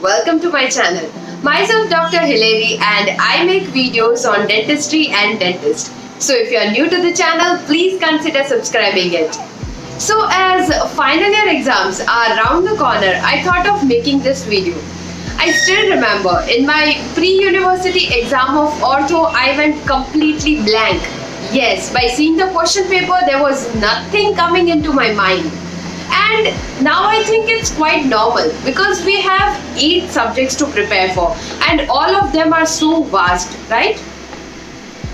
welcome to my channel. Myself Dr. Hileri and I make videos on dentistry and dentist. So if you are new to the channel, please consider subscribing it. So as final year exams are around the corner, I thought of making this video. I still remember in my pre-university exam of ortho, I went completely blank. Yes, by seeing the question paper, there was nothing coming into my mind. And now I think it's quite normal because we have 8 subjects to prepare for and all of them are so vast, right?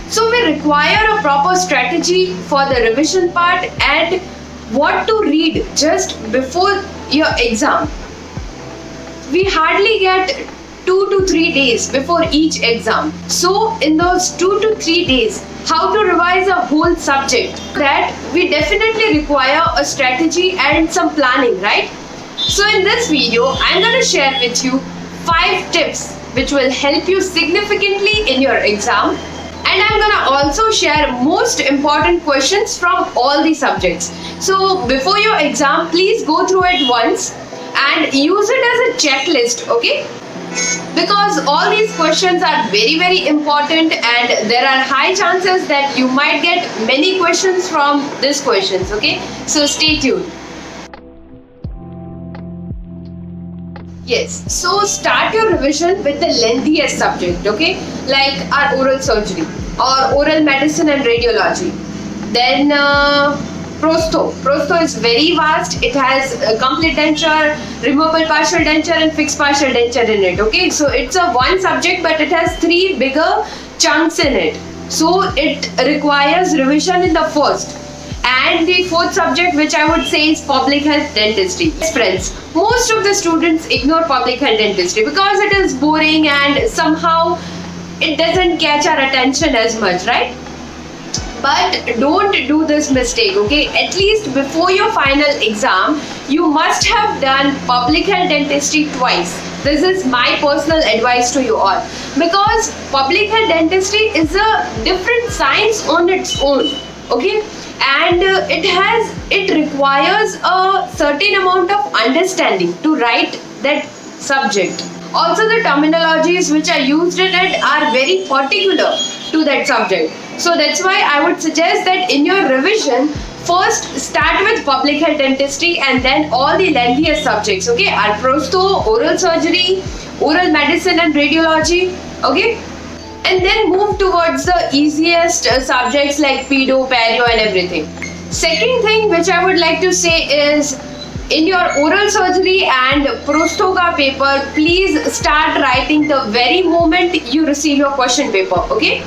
So we require a proper strategy for the revision part and what to read just before your exam. We hardly get 2 to 3 days before each exam. So in those 2 to 3 days, how to revise a whole subject, that we definitely require a strategy and some planning, right? So in this video, I'm going to share with you 5 tips which will help you significantly in your exam. And I'm going to also share most important questions from all the subjects. So before your exam, please go through it once and use it as a checklist, okay? Because all these questions are very important and there are high chances that you might get many questions from these questions, okay? So stay tuned. Yes, so start your revision with the lengthiest subject, okay? Like our oral surgery or oral medicine and radiology. Then Prosto. Prosto is very vast. It has complete denture, removable partial denture and fixed partial denture in it. Okay, so it's a one subject but it has 3 bigger chunks in it. So it requires revision in the first. And the 4th subject, which I would say, is public health dentistry. Yes, friends, most of the students ignore public health dentistry because it is boring and somehow it doesn't catch our attention as much, right? But don't do this mistake, okay? At least before your final exam, you must have done public health dentistry twice. This is my personal advice to you all. Because public health dentistry is a different science on its own, okay? And it requires a certain amount of understanding to write that subject. Also, the terminologies which are used in it are very particular to that subject. So that's why I would suggest that in your revision, first start with public health dentistry and then all the lengthiest subjects, okay? Our prosto, oral surgery, oral medicine and radiology, okay? And then move towards the easiest subjects like pedo, perio and everything. Second thing which I would like to say is, in your oral surgery and prosto ka paper, please start writing the very moment you receive your question paper, okay?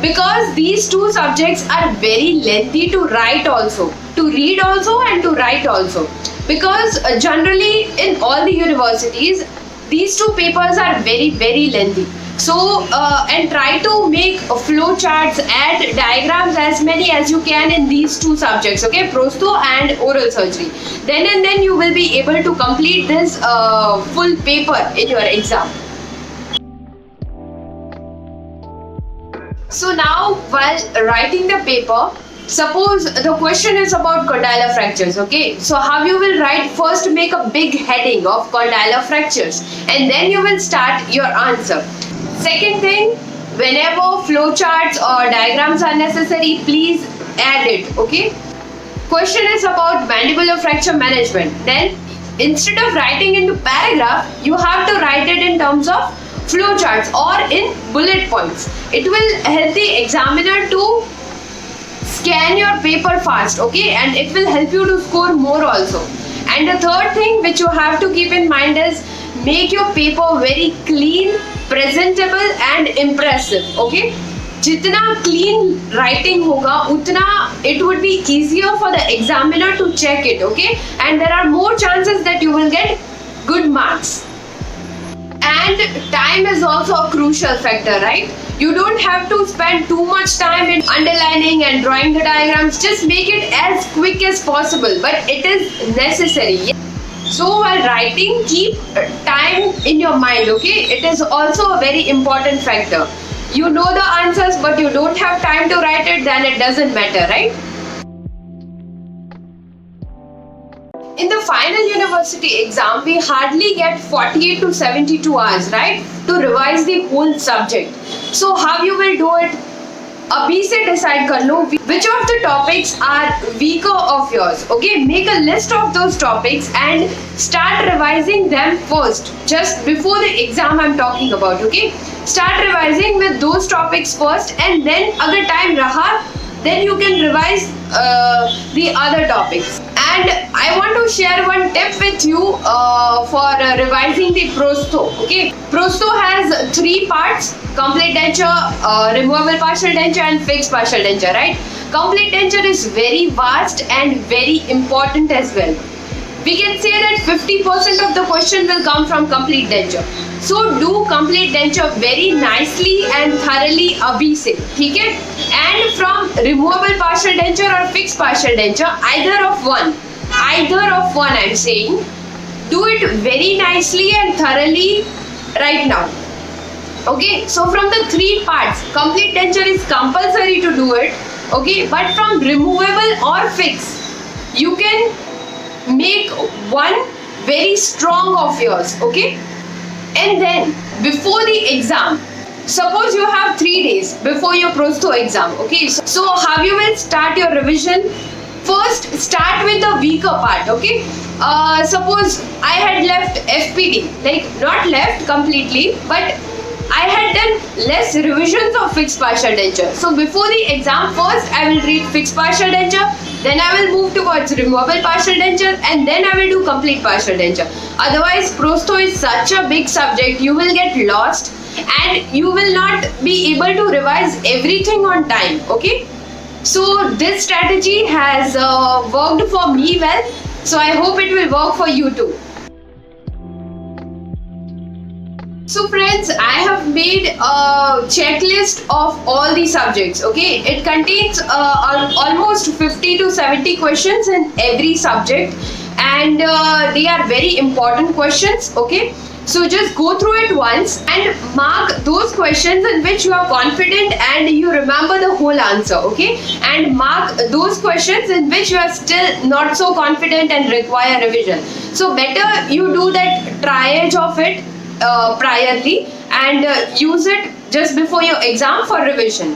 Because these 2 subjects are very lengthy to write also, to read also and to write also. Because generally in all the universities, these 2 papers are very lengthy. So and try to make flowcharts, add diagrams as many as you can in these 2 subjects, okay? Prosto and oral surgery. Then you will be able to complete this full paper in your exam. So now while writing the paper, suppose the question is about condylar fractures, okay? So how you will write, first make a big heading of condylar fractures and then you will start your answer. Second thing, whenever flowcharts or diagrams are necessary, please add it, okay? Question is about mandibular fracture management. Then instead of writing into paragraph, you have to write it in terms of flowcharts or in bullet points. It will help the examiner to scan your paper fast, okay? And it will help you to score more also. And the third thing which you have to keep in mind is, make your paper very clean, presentable and impressive, okay? Jitna clean writing hoga, utna it would be easier for the examiner to check it, okay? And there are more chances that you will get good marks. And time is also a crucial factor, right? You don't have to spend too much time in underlining and drawing the diagrams. Just make it as quick as possible, but it is necessary. So while writing, keep time in your mind, okay? It is also a very important factor. You know the answers but you don't have time to write it, then it doesn't matter, right? in the final university exam, we hardly get 48 to 72 hours, right, to revise the whole subject. So how you will do it? अभी से decide कर लो which of the topics are weaker of yours. Okay, make a list of those topics and start revising them first, just before the exam I'm talking about. Okay, start revising with those topics first, and then अगर time रहा, then you can revise the other topics. And I want to share one tip with you for revising the prosto. Okay, prosto has 3 parts: complete denture, removable partial denture, and fixed partial denture. Right? Complete denture is very vast and very important as well. We can say that 50% of the question will come from complete denture. So do complete denture very nicely and thoroughly abhi se, theek hai? And from removable partial denture or fixed partial denture, either of one I'm saying, do it very nicely and thoroughly right now. Okay, so from the 3 parts, complete denture is compulsory to do it. Okay, but from removable or fixed, you can make one very strong of yours. Okay, and then before the exam, suppose you have 3 days before your prosto exam. Okay, so how you will start your revision? First, start with the weaker part. Okay, suppose I had left FPD, like not left completely, but I had done less revisions of fixed partial denture. So before the exam, first I will read fixed partial denture, then I will move towards removable partial denture, and then I will do complete partial denture. Otherwise, prosto is such a big subject, you will get lost and you will not be able to revise everything on time. Okay, so this strategy has worked for me well, so I hope it will work for you too. So friends, I have made a checklist of all the subjects. Okay, it contains almost 50 to 70 questions in every subject, and they are very important questions. Okay, so just go through it once and mark those questions in which you are confident and you remember the whole answer. Okay, and mark those questions in which you are still not so confident and require revision. So better you do that triage of it priorly and use it just before your exam for revision.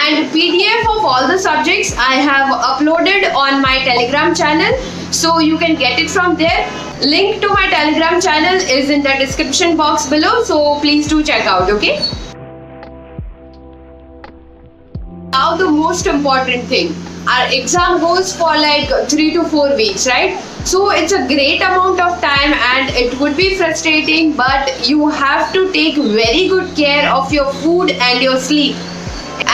And PDF of all the subjects I have uploaded on my Telegram channel, so you can get it from there. Link to my Telegram channel is in the description box below, so please do check out. Okay, now the most important thing, our exam goes for like 3 to 4 weeks, right? So it's a great amount of time and it would be frustrating, but you have to take very good care of your food and your sleep.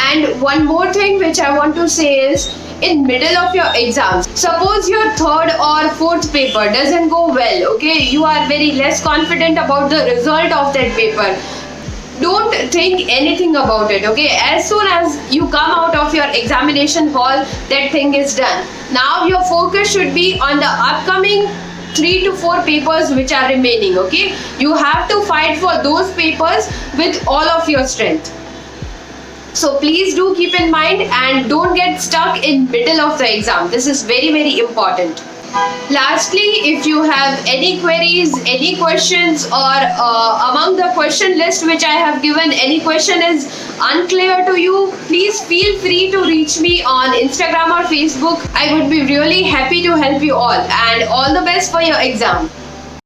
And one more thing which I want to say is, in middle of your exams, suppose your 3rd or 4th paper doesn't go well, okay, you are very less confident about the result of that paper, don't think anything about it. Okay, as soon as you come out of your examination hall, that thing is done. Now your focus should be on the upcoming 3 to 4 papers which are remaining. Okay, you have to fight for those papers with all of your strength. So please do keep in mind and don't get stuck in middle of the exam. This is very, very important. Lastly, if you have any queries, any questions, or among the question list which I have given, any question is unclear to you, please feel free to reach me on Instagram or Facebook. I would be really happy to help you all, and all the best for your exam.